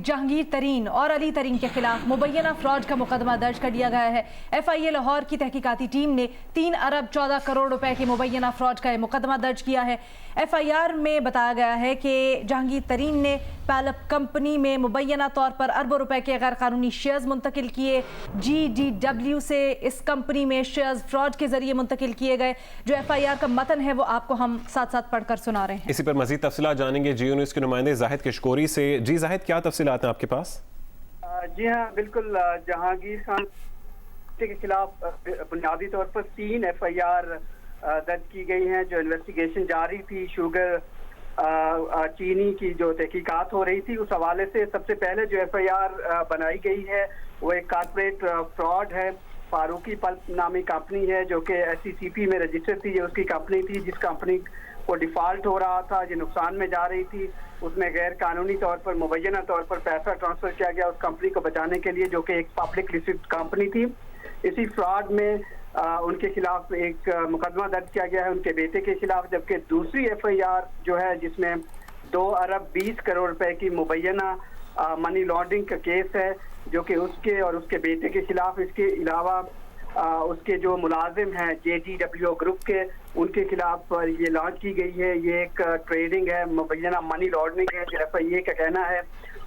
जहांगीर तरीन और अली तरीन के खिलाफ मुबैना फ्रॉड का मुकदमा दर्ज कर दिया गया है। FIA लाहौर की तहकीकाती टीम ने 3 अरब 14 करोड़ रुपए के मुबैना फ्रॉड का मुकदमा दर्ज किया है। FIR में बताया गया है कि जहांगीर तरीन ने पैलप कंपनी में मुबैना तौर पर अरबों रुपए के गैर कानूनी शेयर्स मुंतकिल किए। GDW से इस कंपनी में शेयर्स फ्रॉड के जरिए मुंतकिल किए गए। जो FIR का मतन है वो आपको हम साथ साथ पढ़कर सुना रहे हैं। इसी पर मजीद तफसीलात जानेंगे जियो न्यूज़ के नुमाइंदे जाहिद किशकोरी से। जी जाहिद, क्या तफसीलात हैं आपके पास? जी हाँ बिल्कुल, जहांगीर खान के खिलाफ बुनियादी तौर पर 3 FIR दर्ज की गई हैं। जो इन्वेस्टिगेशन जारी थी शुगर चीनी की जो तहकीकात हो रही थी, उस हवाले से सबसे पहले जो FIR बनाई गई है वो एक कॉर्पोरेट फ्रॉड है। फारूकी पल्प नामी कंपनी है जो कि SCCP में रजिस्टर थी। ये उसकी कंपनी थी जिस कंपनी को डिफॉल्ट हो रहा था, जो नुकसान में जा रही थी। उसमें गैर कानूनी तौर पर मुबैना तौर पर पैसा ट्रांसफर किया गया उस कंपनी को बचाने के लिए, जो कि एक पब्लिक लिस्टेड कंपनी थी। इसी फ्रॉड में उनके खिलाफ एक मुकदमा दर्ज किया गया है उनके बेटे के खिलाफ, जबकि दूसरी FIR जो है जिसमें 2 अरब 20 करोड़ रुपए की मुबैना मनी लॉन्ड्रिंग का केस है जो कि उसके और उसके बेटे के खिलाफ। इसके अलावा उसके जो मुलाजिम हैं JDW ग्रुप के, उनके खिलाफ ये लॉन्च की गई है। ये एक ट्रेडिंग है, मुबैना मनी लॉन्ड्रिंग है जो FIA का कहना है।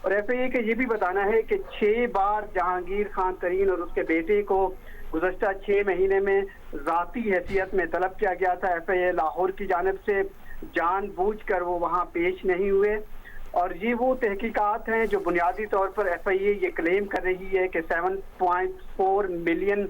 और FIA का ये भी बताना है कि 6 बार जहांगीर खान तरीन और उसके बेटे को गुज़श्ता 6 महीने में ज़ाती हैसियत में तलब किया गया था FIA लाहौर की जानिब से। जानबूझकर वो वहाँ पेश नहीं हुए। और ये वो तहकीकात हैं जो बुनियादी तौर पर FIA ये क्लेम कर रही है कि 7.4 मिलियन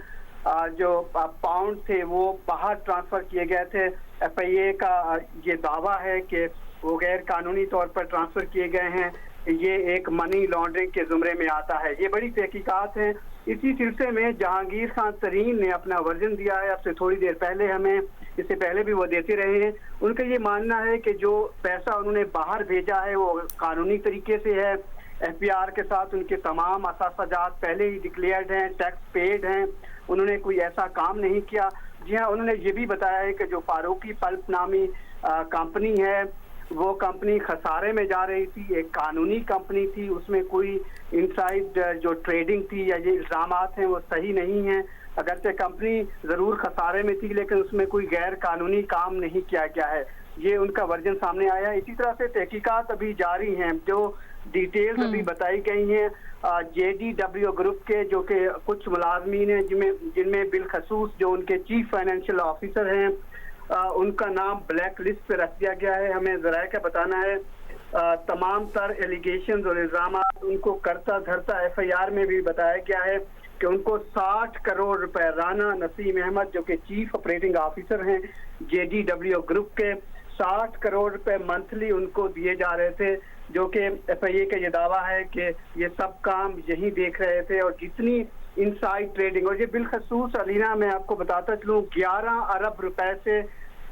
जो पाउंड थे वो बाहर ट्रांसफ़र किए गए थे। FIA का ये दावा है कि वो गैर कानूनी तौर पर ट्रांसफ़र किए गए हैं। ये एक मनी लॉन्ड्रिंग के ज़ुमरे में आता है। ये बड़ी तहकीकात हैं। इसी सिलसिले में जहांगीर खान तरीन ने अपना वर्जन दिया है अब से थोड़ी देर पहले हमें, इससे पहले भी वो देते रहे हैं। उनका ये मानना है कि जो पैसा उन्होंने बाहर भेजा है वो कानूनी तरीके से है। FBR के साथ उनके तमाम असासाजात पहले ही डिक्लेयर्ड हैं, टैक्स पेड हैं, उन्होंने कोई ऐसा काम नहीं किया। जी हाँ, उन्होंने ये भी बताया है कि जो फारूकी पल्प नामी कंपनी है वो कंपनी खसारे में जा रही थी, एक कानूनी कंपनी थी, उसमें कोई इनसाइड जो ट्रेडिंग थी या ये इल्ज़ामात हैं वो सही नहीं हैं। अगरचे कंपनी ज़रूर खसारे में थी लेकिन उसमें कोई गैर कानूनी काम नहीं किया गया है। ये उनका वर्जन सामने आया है। इसी तरह से तहकीकात अभी जारी हैं। जो डिटेल्स अभी बताई गई हैं JDW ग्रुप के जो कि कुछ मुलाजमीन हैं जिनमें बिलखसूस जो उनके चीफ फाइनेंशियल ऑफिसर हैं उनका नाम ब्लैक लिस्ट पे रख दिया गया है। हमें ज़राए का बताना है तमाम तर एलिगेशंस और इल्ज़ामात उनको करता धरता FIR में भी बताया गया है कि उनको 60 करोड़ रुपए राना नसीम अहमद जो कि चीफ ऑपरेटिंग ऑफिसर हैं JDW ग्रुप के, 60 करोड़ रुपए मंथली उनको दिए जा रहे थे, जो कि FIA का ये दावा है कि ये सब काम यही देख रहे थे। और जितनी इनसाइड ट्रेडिंग और ये बिलखसूस अलीना मैं आपको बताता चलूँ 11 अरब रुपए से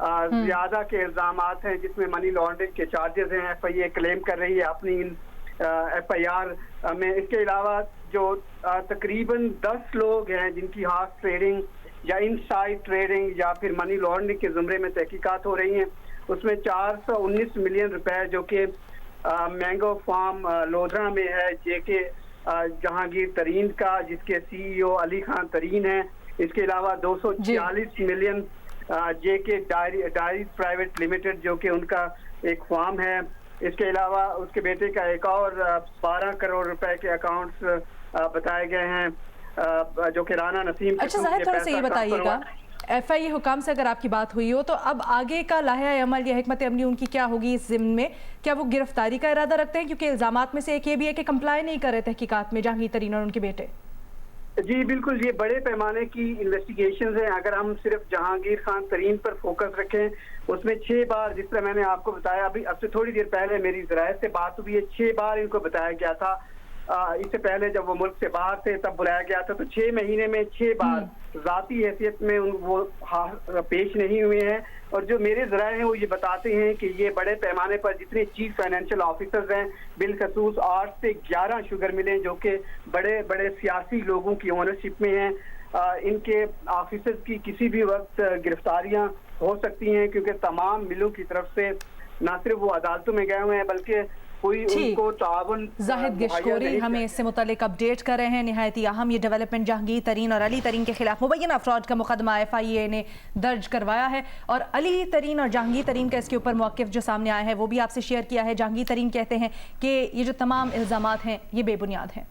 ज्यादा के इल्जामात हैं जिसमें मनी लॉन्ड्रिंग के चार्जेस हैं। FIA क्लेम कर रही है अपनी इन FIR में। इसके अलावा जो तकरीबन 10 लोग हैं जिनकी हाफ ट्रेडिंग या इनसाइड ट्रेडिंग या फिर मनी लॉन्ड्रिंग के जुमरे में तहकीकात हो रही हैं, उसमें 419 मिलियन रुपए जो कि मैंगो फार्म लोधरा में है जेके जहांगीर तरीन का, जिसके CEO अली खान तरीन है। इसके अलावा 246 मिलियन जेके डायरी प्राइवेट लिमिटेड जो कि उनका एक फार्म है। इसके अलावा उसके बेटे का एक और 12 करोड़ रुपए के अकाउंट्स बताए गए हैं जो कि राना नसीम। अच्छा जाहिद, थोड़ा सा ये बताइएगा FIA हुकाम से अगर आपकी बात हुई हो तो अब आगे का लाहे अमल या हिकमत अमली उनकी क्या होगी इस ज़िम्न में? क्या वो गिरफ्तारी का इरादा रखते हैं? क्योंकि इल्ज़ामात में से एक ये भी है कि कंप्लाई नहीं कर रहे तहकीकात में जहांगीर तरीन और उनके बेटे। जी बिल्कुल, ये बड़े पैमाने की इन्वेस्टिगेशंस हैं। अगर हम सिर्फ जहांगीर खान तरीन पर फोकस रखें, उसमें 6 बार, जिस तरह मैंने आपको बताया अभी अब से थोड़ी देर पहले मेरी ज़राए से बात हुई है, 6 बार इनको बताया गया था। इससे पहले जब वो मुल्क से बाहर थे तब बुलाया गया था, तो 6 महीने में 6 बार ज़ाती हैसियत में वो पेश नहीं हुए हैं। और जो मेरे ज़राए हैं वो ये बताते हैं कि ये बड़े पैमाने पर जितने चीफ फाइनेंशियल ऑफिसर्स हैं बिलखसूस 8 से 11 शुगर मिलें जो कि बड़े बड़े सियासी लोगों की ओनरशिप में हैं। इनके ऑफिसर्स की किसी भी वक्त गिरफ्तारियां हो सकती हैं क्योंकि तमाम मिलों की तरफ से ना सिर्फ वो अदालतों में गए हुए हैं बल्कि कोई उनको तावन जाहिद गिशकोरी हमें इससे मुतालिक अपडेट कर रहे हैं। निहायती अहम ये डेवलपमेंट जहांगीर तरीन और अली तरीन के खिलाफ मुबैना फ्रॉड का मुकदमा FIA ने दर्ज करवाया है और अली तरीन और जहांगीर तरीन का इसके ऊपर मौक़िफ़ जो सामने आया है वो भी आपसे शेयर किया है। जहांगीर तरीन कहते हैं कि ये जो तमाम इल्ज़ामात हैं ये बेबुनियाद हैं।